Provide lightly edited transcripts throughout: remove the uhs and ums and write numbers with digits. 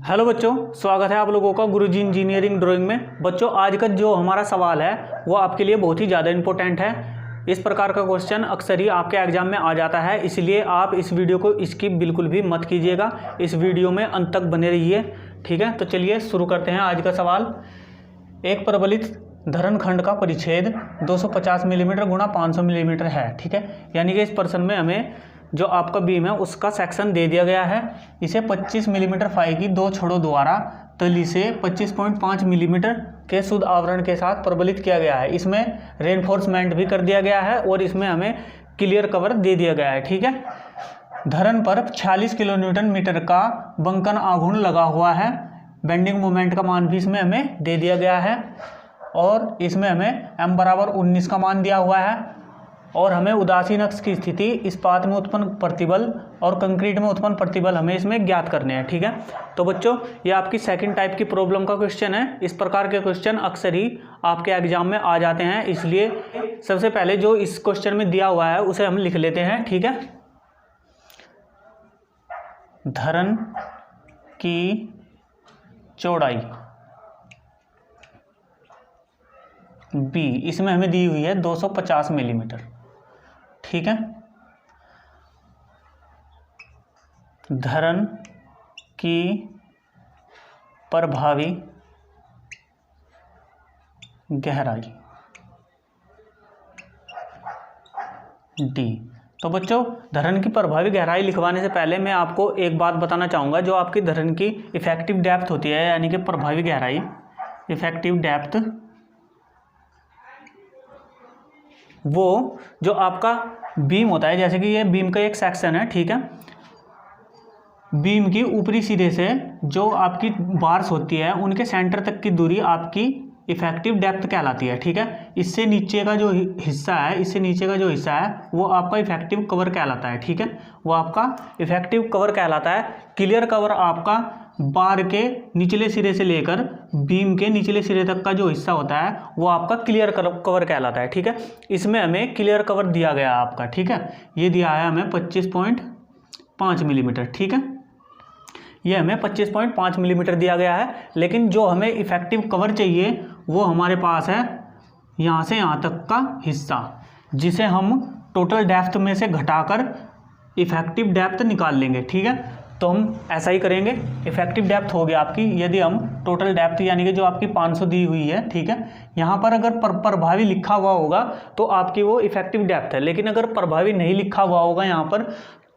Hello बच्चों, स्वागत है आप लोगों का गुरुजी इंजीनियरिंग ड्राइंग में। बच्चों, आज का जो हमारा सवाल है वो आपके लिए बहुत ही ज़्यादा इंपॉर्टेंट है। इस प्रकार का क्वेश्चन अक्सर ही आपके एग्जाम में आ जाता है, इसलिए आप इस वीडियो को स्किप बिल्कुल भी मत कीजिएगा। इस वीडियो में अंत तक बने रहिए, ठीक है। तो चलिए शुरू करते हैं आज का सवाल। एक प्रबलित धरणखंड का परिच्छेद 250 मिलीमीटर गुणा 500 मिलीमीटर है, ठीक है। यानी कि इस प्रश्न में हमें जो आपका बीम है उसका सेक्शन दे दिया गया है। इसे 25 मिलीमीटर फाई की दो छड़ों द्वारा तली से 25.5 मिलीमीटर के शुद्ध आवरण के साथ प्रबलित किया गया है। इसमें रेनफोर्समेंट भी कर दिया गया है और इसमें हमें क्लियर कवर दे दिया गया है, ठीक है। धरण पर 46 किलो न्यूटन मीटर का बंकन आघूर्ण लगा हुआ है। बेंडिंग मोमेंट का मान भी इसमें हमें दे दिया गया है और इसमें हमें m बराबर 19 का मान दिया हुआ है। और हमें उदासीन अक्ष की स्थिति, इस्पात में उत्पन्न प्रतिबल और कंक्रीट में उत्पन्न प्रतिबल हमें इसमें ज्ञात करने हैं, ठीक है। तो बच्चों, ये आपकी सेकंड टाइप की प्रॉब्लम का क्वेश्चन है। इस प्रकार के क्वेश्चन अक्सर ही आपके एग्जाम में आ जाते हैं, इसलिए सबसे पहले जो इस क्वेश्चन में दिया हुआ है उसे हम लिख लेते हैं, ठीक है। धरण की चौड़ाई b इसमें हमें दी हुई है 250 मिलीमीटर, ठीक है। धरण की प्रभावी गहराई d। तो बच्चों, धरण की प्रभावी गहराई लिखवाने से पहले मैं आपको एक बात बताना चाहूँगा। जो आपकी धरण की इफेक्टिव डेप्थ होती है, यानी कि प्रभावी गहराई, इफेक्टिव डेप्थ, वो जो आपका बीम होता है, जैसे कि ये बीम का एक सेक्शन है, ठीक है। बीम की ऊपरी सिरे से जो आपकी बार्स होती है उनके सेंटर तक की दूरी आपकी इफेक्टिव डेप्थ कहलाती है, ठीक है। इससे नीचे का जो हिस्सा है, इससे नीचे का जो हिस्सा है वो आपका इफेक्टिव कवर कहलाता है, ठीक है। वो आपका इफेक्टिव कवर कहलाता है। क्लियर कवर आपका बार के निचले सिरे से लेकर बीम के निचले सिरे तक का जो हिस्सा होता है वो आपका क्लियर कवर कहलाता है, ठीक है। इसमें हमें क्लियर कवर दिया गया है आपका, ठीक है। ये दिया है हमें 25.5 मिलीमीटर, ठीक है। ये हमें 25.5 मिलीमीटर दिया गया है, लेकिन जो हमें इफेक्टिव कवर चाहिए वो हमारे पास है यहाँ से यहाँ तक का हिस्सा, जिसे हम टोटल डेप्थ में से घटाकर इफेक्टिव डेप्थ निकाल लेंगे, ठीक है। तो हम ऐसा ही करेंगे। इफेक्टिव डेप्थ हो गया आपकी, यदि हम टोटल डेप्थ यानी कि जो आपकी 500 दी हुई है, ठीक है। यहाँ पर अगर प्रभावी लिखा हुआ होगा तो आपकी वो इफेक्टिव डेप्थ है, लेकिन अगर प्रभावी नहीं लिखा हुआ होगा यहाँ पर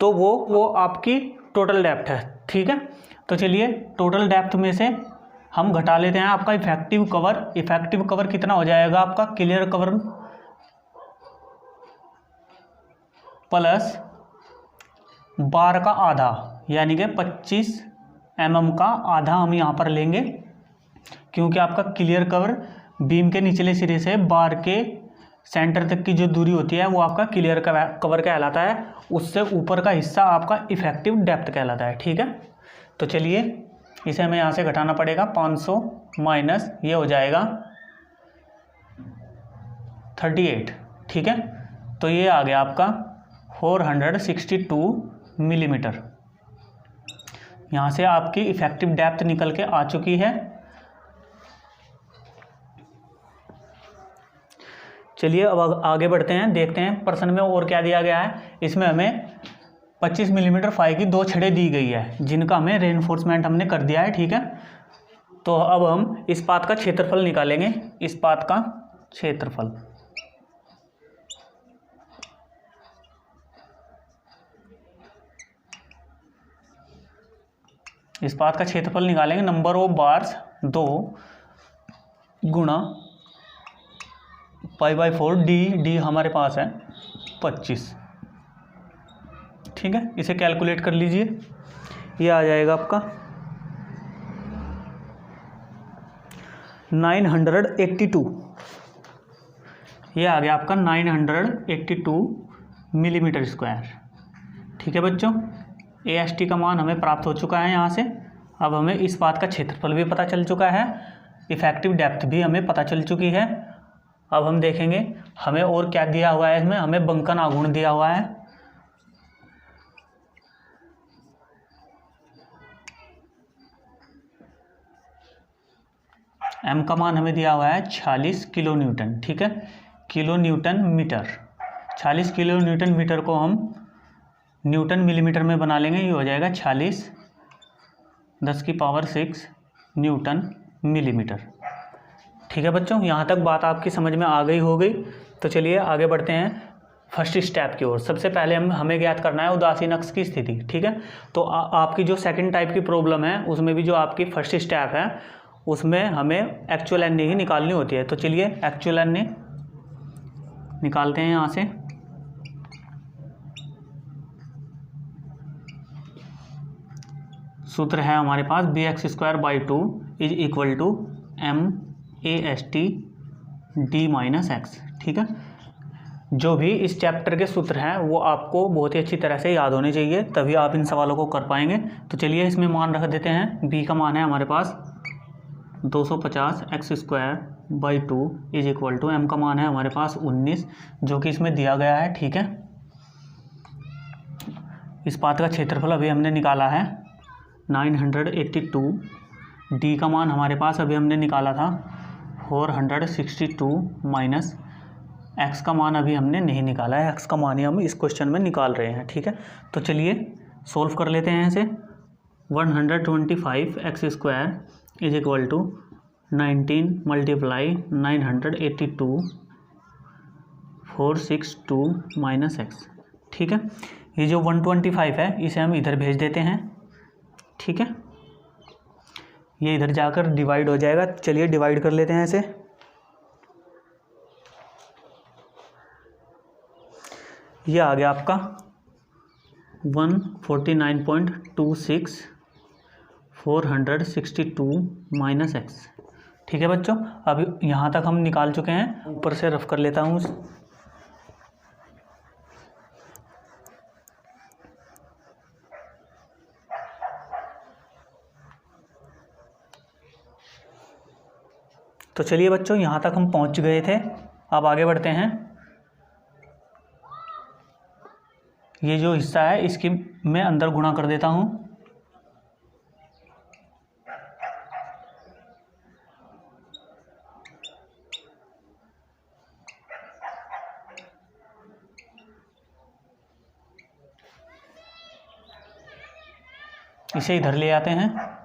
तो वो आपकी टोटल डेप्थ है, ठीक है। तो चलिए, टोटल डेप्थ में से हम घटा लेते हैं आपका इफेक्टिव कवर। इफेक्टिव कवर कितना हो जाएगा आपका? क्लियर कवर प्लस बार का आधा, यानी कि 25 mm का आधा हम यहाँ पर लेंगे, क्योंकि आपका क्लियर कवर बीम के निचले सिरे से बार के सेंटर तक की जो दूरी होती है वो आपका क्लियर कवर कहलाता है। उससे ऊपर का हिस्सा आपका इफेक्टिव डेप्थ कहलाता है, ठीक है। तो चलिए, इसे हमें यहाँ से घटाना पड़ेगा। 500 माइनस ये हो जाएगा 38, ठीक है। तो ये आ गया आपका 462 मिलीमीटर। यहाँ से आपकी इफेक्टिव डेप्थ निकल के आ चुकी है। चलिए अब आगे बढ़ते हैं, देखते हैं प्रश्न में और क्या दिया गया है। इसमें हमें 25 मिलीमीटर फाई की दो छड़ें दी गई है, जिनका हमें रेनफोर्समेंट हमने कर दिया है, ठीक है। तो अब हम इस्पात का क्षेत्रफल निकालेंगे। इस्पात का क्षेत्रफल, इस्पात का क्षेत्रफल निकालेंगे। नंबर ऑफ बार्स 2 गुणा π/4 डी हमारे पास है 25, ठीक है। इसे कैलकुलेट कर लीजिए। ये आ जाएगा आपका 982। ये आ गया आपका 982 मिलीमीटर स्क्वायर, ठीक है बच्चों। AST का मान हमें प्राप्त हो चुका है यहाँ से। अब हमें इस बात का क्षेत्रफल भी पता चल चुका है, इफेक्टिव डेप्थ भी हमें पता चल चुकी है। अब हम देखेंगे हमें और क्या दिया हुआ है। इसमें हमें बंकन आघूर्ण दिया हुआ है। m का मान हमें दिया हुआ है 46 किलो न्यूटन, ठीक है, kilo newton metre. 46 kilo newton metre को हम न्यूटन मिलीमीटर में बना लेंगे, ये हो जाएगा 46 10⁻⁶ न्यूटन मिलीमीटर। ठीक है बच्चों, यहाँ तक बात आपकी समझ में आ गई हो गई। तो चलिए आगे बढ़ते हैं फर्स्ट स्टेप की ओर। सबसे पहले हमें ज्ञात करना है उदासीन अक्ष की स्थिति, ठीक है। तो आपकी जो सेकंड टाइप की प्रॉब्लम है उसमें भी जो आपकी फर्स्ट स्टेप है उसमें हमें एक्चुअल एन ही निकालनी होती है। तो चलिए एक्चुअल एन निकालते हैं यहाँ से। सूत्र है हमारे पास bx²/2 is equal to MAST d-x, ठीक है। जो भी इस चैप्टर के सूत्र हैं वो आपको बहुत ही अच्छी तरह से याद होने चाहिए, तभी आप इन सवालों को कर पाएंगे। तो चलिए इसमें मान रख देते हैं। b का मान है हमारे पास 250x²/2 is equal to m का मान है हमारे पास 19, जो कि इसमें दिया गया है, ठीक है। इस पाथ का क्षेत्रफल अभी हमने निकाला है 982। d का मान हमारे पास अभी हमने निकाला था 462 माइनस x का मान अभी हमने नहीं निकाला है, x का मान ही हम इस क्वेश्चन में निकाल रहे हैं, ठीक है। तो चलिए सॉल्व कर लेते हैं इसे। 125x² is equal to 19 × 982 462 minus x, ठीक है। ये जो 125 है इसे हम इधर भेज देते हैं, ठीक है। ये इधर जाकर डिवाइड हो जाएगा। चलिए डिवाइड कर लेते हैं इसे। ये आ गया आपका 149.26 462 माइनस x, ठीक है बच्चों। अब यहाँ तक हम निकाल चुके हैं। ऊपर से रफ कर लेता हूँ। तो चलिए बच्चों यहाँ तक हम पहुँच गए थे। अब आगे बढ़ते हैं। ये जो हिस्सा है इसकी मैं अंदर गुणा कर देता हूँ। इसे इधर ले आते हैं।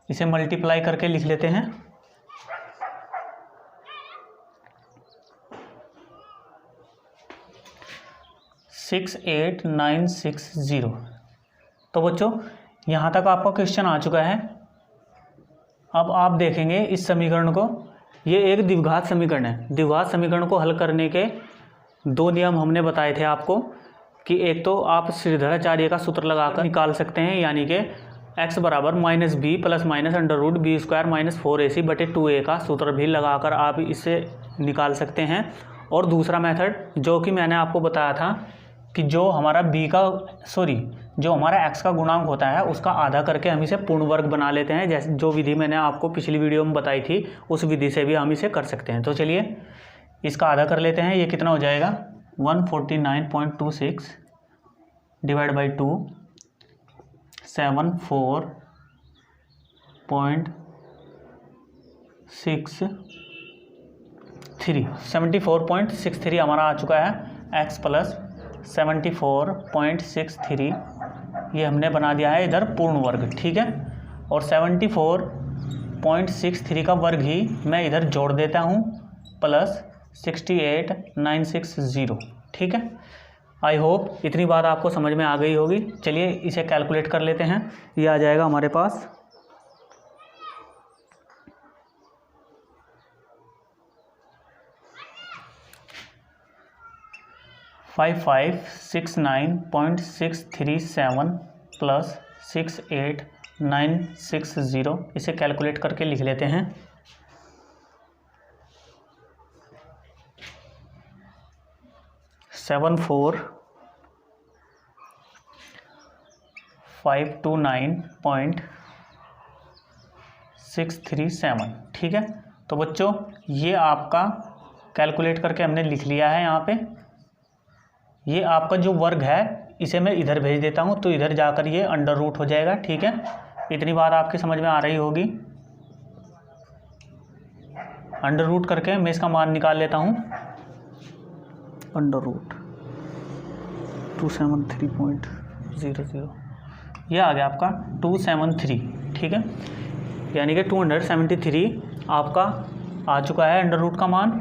इसे मल्टीप्लाई करके लिख लेते हैं। सिक्स 8960। तो बच्चों यहाँ तक आपका क्वेश्चन आ चुका है। अब आप देखेंगे इस समीकरण को, ये एक द्विघात समीकरण है। द्विघात समीकरण को हल करने के दो नियम हमने बताए थे आपको, कि एक तो आप श्रीधराचार्य का सूत्र लगाकर निकाल सकते हैं, यानी कि x बराबर -b plus minus √b² - 4ac/2a का सूत्र भी लगाकर आप इसे निकाल सकते हैं। और दूसरा मेथड जो कि मैंने आपको बताया था कि जो हमारा जो हमारा x का गुणांक होता है उसका आधा करके हम इसे पूर्ण वर्ग बना लेते हैं, जैसे जो विधि मैंने आपको पिछली वीडियो में बताई थी उस विधि से भी हम इसे कर सकते हैं। तो चलिए इसका आधा कर लेते हैं। ये कितना हो जाएगा 149.26 डिवाइड बाई 2 74.63 हमारा आ चुका है। x प्लस 74.63 ये हमने बना दिया है इधर पूर्ण वर्ग, ठीक है। और 74.63 का वर्ग ही मैं इधर जोड़ देता हूँ प्लस 68,960, ठीक है। आई होप इतनी बात आपको समझ में आ गई होगी। चलिए इसे कैलकुलेट कर लेते हैं। ये आ जाएगा हमारे पास 5569.637 प्लस 68,960। इसे कैलकुलेट करके लिख लेते हैं। सेवन 4,529.637, ठीक है। तो बच्चों ये आपका कैलकुलेट करके हमने लिख लिया है। यहाँ पे ये आपका जो वर्ग है इसे मैं इधर भेज देता हूँ तो इधर जाकर ये अंडर रूट हो जाएगा। ठीक है, इतनी बात आपकी समझ में आ रही होगी। अंडर रूट करके मैं इसका मान निकाल लेता हूँ। अंडर रूट 273.00 ये आ गया आपका 273। ठीक है, यानी कि 273 आपका आ चुका है अंडर रूट का मान।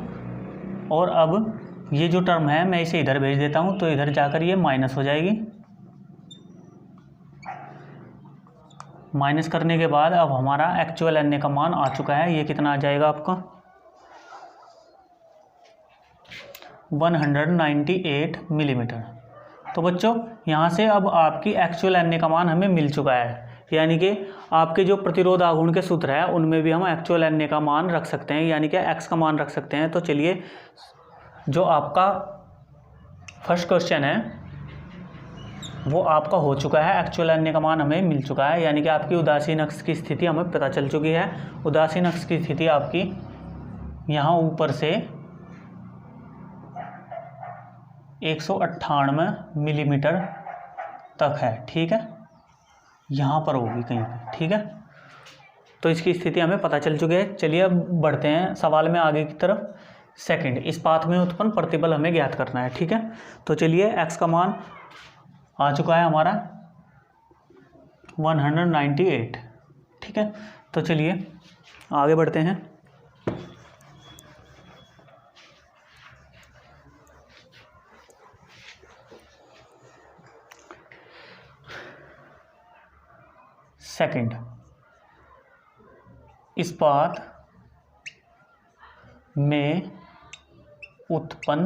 और अब ये जो टर्म है मैं इसे इधर भेज देता हूँ तो इधर जाकर ये माइनस हो जाएगी। माइनस करने के बाद अब हमारा एक्चुअल एन ए का मान आ चुका है। ये कितना आ जाएगा आपका 198 मिलीमीटर। तो बच्चों यहाँ से अब आपकी एक्चुअल एन ए का मान हमें मिल चुका है, यानी कि आपके जो प्रतिरोध आघूर्ण के सूत्र है उनमें भी हम एक्चुअल एन ए का मान रख सकते हैं, यानी कि एक्स का मान रख सकते हैं। तो चलिए, जो आपका फर्स्ट क्वेश्चन है वो आपका हो चुका है। एक्चुअल एन ए का मान हमें मिल चुका है, यानी कि आपकी उदासीन अक्ष की स्थिति हमें पता चल चुकी है। उदासीन अक्ष की स्थिति आपकी यहाँ ऊपर से 198 मिलीमीटर तक है। ठीक है, यहाँ पर होगी कहीं पे। ठीक है, तो इसकी स्थिति हमें पता चल चुकी है। चलिए अब बढ़ते हैं सवाल में आगे की तरफ। सेकंड, इस पाथ में उत्पन्न प्रतिबल हमें ज्ञात करना है। ठीक है, तो चलिए एक्स का मान आ चुका है हमारा 198। ठीक है, तो चलिए आगे बढ़ते हैं। सेकंड, इस पाथ में उत्पन्न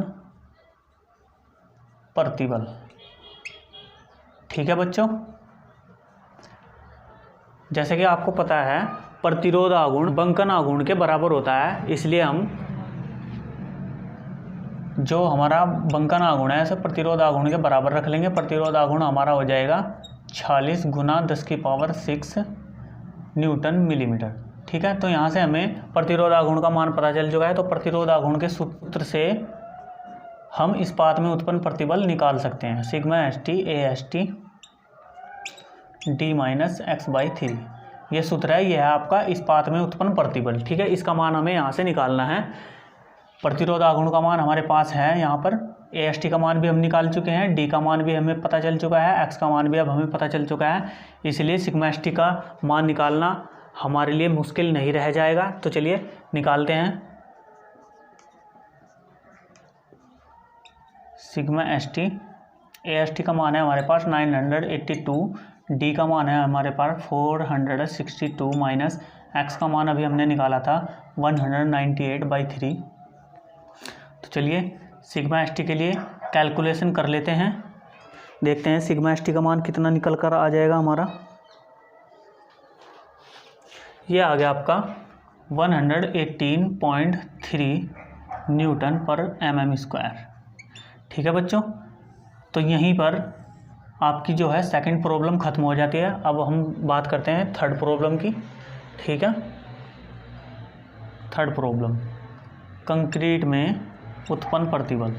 प्रतिबल। ठीक है बच्चों, जैसे कि आपको पता है प्रतिरोध आघूर्ण बंकन आघूर्ण के बराबर होता है, इसलिए हम जो हमारा बंकन आघूर्ण है उसे प्रतिरोध आघूर्ण के बराबर रख लेंगे। प्रतिरोध आघूर्ण हमारा हो जाएगा 46 गुना 10⁶ न्यूटन मिलीमीटर। ठीक है, तो यहाँ से हमें प्रतिरोध आघूर्ण का मान पता चल चुका है। तो प्रतिरोध आघूर्ण के सूत्र से हम इस पाथ में उत्पन्न प्रतिबल निकाल सकते हैं। Sigma S T A S T D minus x/3 ये सूत्र है। यह है आपका इस पाथ में उत्पन्न प्रतिबल। ठीक है, इसका मान हमें यहाँ से निकालना है। प्रतिरोध आघूर्ण का मान हमारे पास है यहाँ पर। ए एस टी का मान भी हम निकाल चुके हैं, डी का मान भी हमें पता चल चुका है, एक्स का मान भी अब हमें पता चल चुका है। इसलिए सिग्मा एस टी का मान निकालना हमारे लिए मुश्किल नहीं रह जाएगा। तो चलिए निकालते हैं। Sigma S T, A S T का मान है हमारे पास 982, डी का मान है हमारे पास 462 माइनस एक्स का मान अभी हमने निकाला था 198/3। तो चलिए सिग्मा एस टी के लिए कैलकुलेशन कर लेते हैं, देखते हैं सिग्मा एस टी का मान कितना निकल कर आ जाएगा हमारा। ये आ गया आपका 118.3 न्यूटन पर mm²। ठीक है बच्चों, तो यहीं पर आपकी जो है सेकंड प्रॉब्लम ख़त्म हो जाती है। अब हम बात करते हैं थर्ड प्रॉब्लम की। ठीक है, थर्ड प्रॉब्लम, कंक्रीट में उत्पन्न प्रतिबल।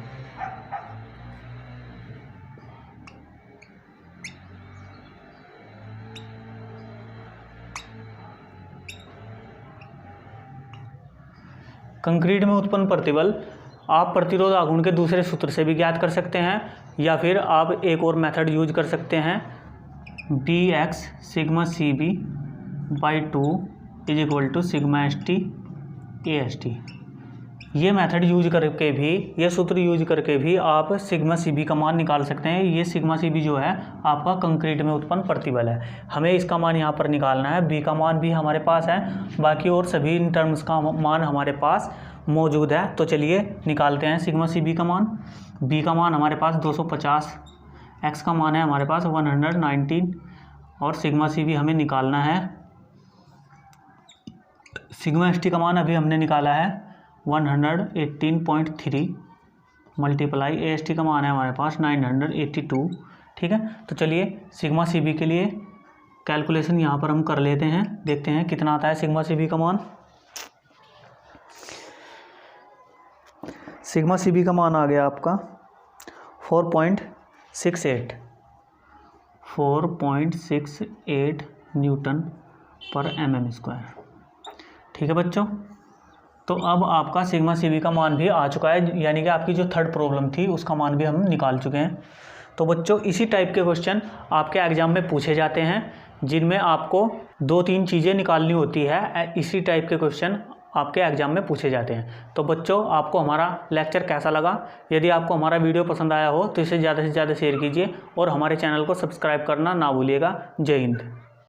कंक्रीट में उत्पन्न प्रतिबल आप प्रतिरोध आघूर्ण के दूसरे सूत्र से भी ज्ञात कर सकते हैं, या फिर आप एक और मेथड यूज कर सकते हैं, Bx sigma CB/2 = sigma ST AST। ये मेथड यूज करके भी, ये सूत्र यूज करके भी आप सिग्मा CB का मान निकाल सकते हैं। ये सिग्मा CB जो है आपका कंक्रीट में उत्पन्न प्रतिबल है। हमें इसका मान यहाँ पर निकालना है। बी का मान भी हमारे पास है, बाकी और सभी टर्म्स का मान हमारे पास मौजूद है। तो चलिए निकालते हैं सिग्मा CB का मान। बी का मान हमारे पास 250, एक्स का मान है हमारे पास 119 और सिग्मा CB हमें निकालना है। सिग्मा ST का मान अभी हमने निकाला है 118.3 मल्टीप्लाई AST का मान है हमारे पास 982। ठीक है, तो चलिए सिग्मा CB के लिए कैलकुलेशन यहाँ पर हम कर लेते हैं, देखते हैं कितना आता है सिग्मा CB का मान। सिग्मा CB का मान आ गया आपका 4.68। 4.68 न्यूटन पर mm²। ठीक है बच्चों, तो अब आपका सिग्मा सी वी का मान भी आ चुका है, यानी कि आपकी जो थर्ड प्रॉब्लम थी उसका मान भी हम निकाल चुके हैं। तो बच्चों इसी टाइप के क्वेश्चन आपके एग्जाम में पूछे जाते हैं, जिनमें आपको 2-3 चीज़ें निकालनी होती है। इसी टाइप के क्वेश्चन आपके एग्जाम में पूछे जाते हैं। तो बच्चों आपको हमारा लेक्चर कैसा लगा? यदि आपको हमारा वीडियो पसंद आया हो तो इसे ज़्यादा से ज़्यादा शेयर कीजिए और हमारे चैनल को सब्सक्राइब करना ना भूलिएगा। जय हिंद।